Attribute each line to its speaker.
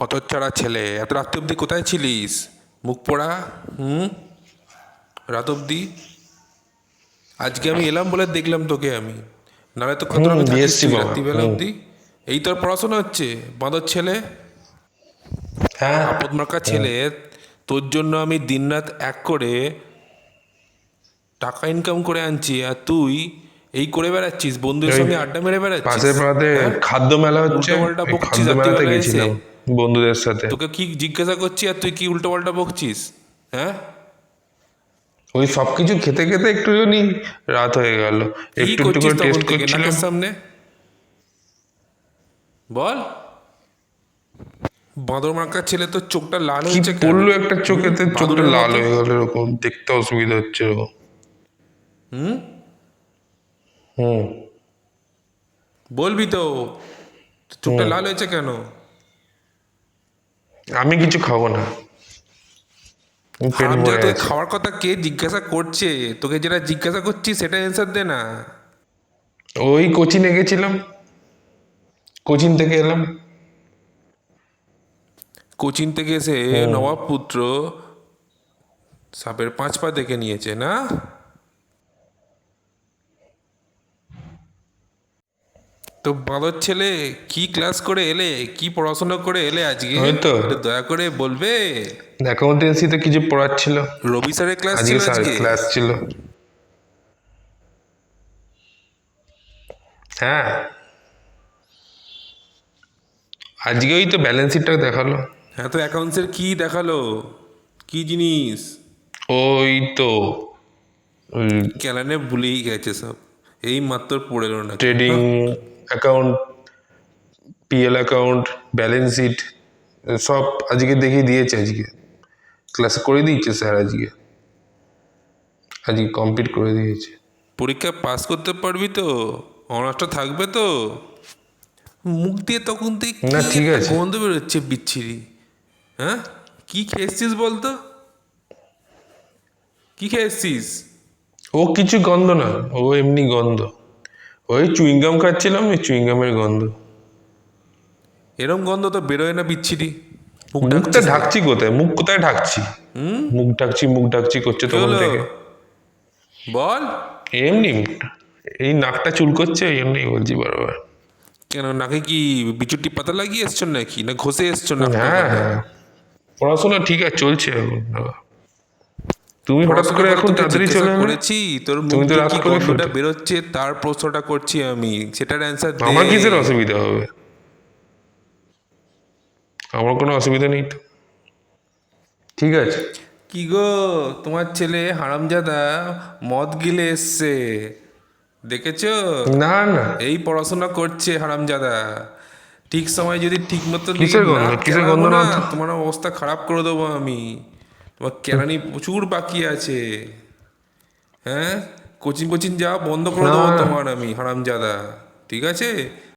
Speaker 1: হতচ্ছাড়া ছেলে, এত রাত অবধি কোথায় ছিলিস? মুখ পোড়া। হুম। রাত অবধি। আজকে আমি এলাম বলে দেখলাম তোকে আমি, নাহলে তো কত আমি
Speaker 2: দিয়ে
Speaker 1: থাকিস
Speaker 2: এসছি
Speaker 1: তুই
Speaker 2: বাবা।
Speaker 1: রাত্রিবেলা অবধি? এই তোর পড়াশোনা হচ্ছে বাঁদর ছেলে,
Speaker 2: হ্যাঁ।
Speaker 1: আপদ মার্কা ছেলে। তোর জন্য আমি দিনরাত এক করে টাকা ইনকাম করে আনছি, আর তুই এই করে বেড়াচ্ছিস, বন্ধুদের
Speaker 2: ওই
Speaker 1: সঙ্গে আড্ডা মেরে বেড়াচ্ছিস।
Speaker 2: পাশের পাড়াতে
Speaker 1: হ্যাঁ,
Speaker 2: খাদ্য মেলা হচ্ছে,
Speaker 1: উল্টো পাল্টা
Speaker 2: ওই
Speaker 1: বকছিস
Speaker 2: খাদ্য মেলাতে
Speaker 1: রাত্রিবেলায় এসে।
Speaker 2: গেছিলাম বন্ধুদের সাথে।
Speaker 1: তোকে কি জিজ্ঞাসা করছি আর তুই কি উল্টো পাল্টা বকছিস? হ্যাঁ,
Speaker 2: ওই সব কিছু খেতে খেতে একটুখানি রাত হয়ে গেল,
Speaker 1: কি
Speaker 2: একটু একটু
Speaker 1: করছিস
Speaker 2: করে
Speaker 1: তখন
Speaker 2: টেস্ট
Speaker 1: থেকে
Speaker 2: করছিলাম।
Speaker 1: নাকের সামনে? বল। বাঁদর মার্কার ছেলে, তোর চোখটা লাল
Speaker 2: কি
Speaker 1: হয়েছে কেন?
Speaker 2: পড়লো একটা চোখেতে, চোখটা
Speaker 1: বাদুড়ের
Speaker 2: লাল
Speaker 1: মতো।
Speaker 2: হয়ে গেল, এরকম দেখতে অসুবিধা হচ্ছে এরকম।
Speaker 1: হুম।
Speaker 2: হুম।
Speaker 1: বলবি তো, চোখটা
Speaker 2: হুম।
Speaker 1: লাল হয়েছে কেন?
Speaker 2: আমি কিছু খাবো না, আমি পেট
Speaker 1: হারামজাদা,
Speaker 2: ভরে
Speaker 1: তোকে
Speaker 2: আছে।
Speaker 1: খাওয়ার কথা কে জিজ্ঞাসা করছে? তোকে যেটা জিজ্ঞাসা করছি সেটা অ্যান্সার দে না।
Speaker 2: ওই কোচিনে গেছিলাম, কোচিন থেকে এলাম।
Speaker 1: কোচিন থেকে এসে
Speaker 2: হুম।
Speaker 1: নবাব পুত্র সাপের 5 পা দেখে নিয়েছে না? তো বাঁদর ছেলে, কি ক্লাস করে এলে, কি পড়াশোনা করে এলে আজকে?
Speaker 2: ওই তো
Speaker 1: একটু দয়া করে বলবে।
Speaker 2: অ্যাকাউন্টেন্সিতে কিছু পড়াচ্ছিল,
Speaker 1: রবি স্যারের ক্লাস
Speaker 2: আজকে
Speaker 1: ছিল
Speaker 2: স্যার
Speaker 1: আজকে?
Speaker 2: ক্লাস ছিল। হ্যাঁ, আজকে ওই তো ব্যালেন্স শিটটা দেখালো।
Speaker 1: হ্যাঁ, তো অ্যাকাউন্টসের কি দেখালো? কি জিনিস?
Speaker 2: ওই তো ওই
Speaker 1: ক্যালানে ভুলেই গেছে সব, এই মাত্র পড়ে এলো নাকি?
Speaker 2: ট্রেডিং
Speaker 1: হ্যাঁ,
Speaker 2: account, PL account, balance sheet সব আজকে দেখিয়ে দিয়েছে। আজকে ক্লাস করে দিয়েছে স্যার, আজকে আজকে কমপ্লিট করে দিয়েছে।
Speaker 1: পরীক্ষা পাস করতে পারবি তো? অনার্সটা থাকবে তো? মুখ দিয়ে তখন থেকে
Speaker 2: না
Speaker 1: কি
Speaker 2: ঠিক
Speaker 1: একটা
Speaker 2: আছে।
Speaker 1: গন্ধ বেরোচ্ছে বিচ্ছিরি। হ্যাঁ, কি খেয়েছিস বলতো? কি খেয়েছিস?
Speaker 2: ও কিছু গন্ধ না, ও এমনি গন্ধ। ওই চুইংগাম খাচ্ছিলাম, ওই চুইংগামের গন্ধ।
Speaker 1: এরম গন্ধ তো বেরোয় না বিচ্ছিরি। মুখ
Speaker 2: মুখটা
Speaker 1: ঢাকছিস কেন?
Speaker 2: ঢাকছি কোথায়, মুখ কোথায় ঢাকছি? মুখ ঢাকছি, মুখ ঢাকছি করছে
Speaker 1: কি
Speaker 2: তখন
Speaker 1: হলো?
Speaker 2: থেকে।
Speaker 1: বল।
Speaker 2: এমনি মুখটা, এই নাকটা চুল করছে, এই জন্যই বলছি বারবার।
Speaker 1: কেন, নাকে কি বিচুটি পাতা লাগিয়ে এসছো নাকি, না ঘষে এসছো নাকটা
Speaker 2: হ্যাঁ
Speaker 1: ওখানটায়?
Speaker 2: হ্যাঁ, পড়াশোনা ঠিক আছে, চলছে এখন। তুমি হঠাৎ
Speaker 1: পড়াশোনার
Speaker 2: করে
Speaker 1: কথা
Speaker 2: এখন
Speaker 1: তোকে
Speaker 2: তাড়াতাড়ি
Speaker 1: জিজ্ঞাসা
Speaker 2: চলে এলে।
Speaker 1: করেছি, তোর মুখ
Speaker 2: তুমি তো
Speaker 1: দিয়ে
Speaker 2: রাত
Speaker 1: কি
Speaker 2: করে
Speaker 1: গন্ধটা
Speaker 2: ফোটো।
Speaker 1: বেরোচ্ছে তার প্রশ্নটা করছি আমি, সেটার অ্যান্সার দে।
Speaker 2: আমার কিসের অসুবিধা হবে? আমার কোনো অসুবিধা নেই তো। ঠিক আছে।
Speaker 1: কি গো, তোমার ছেলে হারামজাদা মদ গিলে এসছে, দেখেছো?
Speaker 2: না না,
Speaker 1: এই পড়াশোনা করছে হারামজাদা। ঠিক সময় যদি ঠিক মতো দিকে
Speaker 2: কিসের
Speaker 1: না
Speaker 2: গন্ধ, কিসের গন্ধ
Speaker 1: কেলাবো
Speaker 2: না
Speaker 1: না,
Speaker 2: তো।
Speaker 1: তোমার অবস্থা খারাপ করে দেবো আমি। তোমার কেরানি প্রচুর বাকি আছে। হ্যাঁ, কোচিং কোচিং যাওয়া বন্ধ করে
Speaker 2: না
Speaker 1: দেবো
Speaker 2: না,
Speaker 1: তোমার আমি হারামজাদা। ঠিক আছে?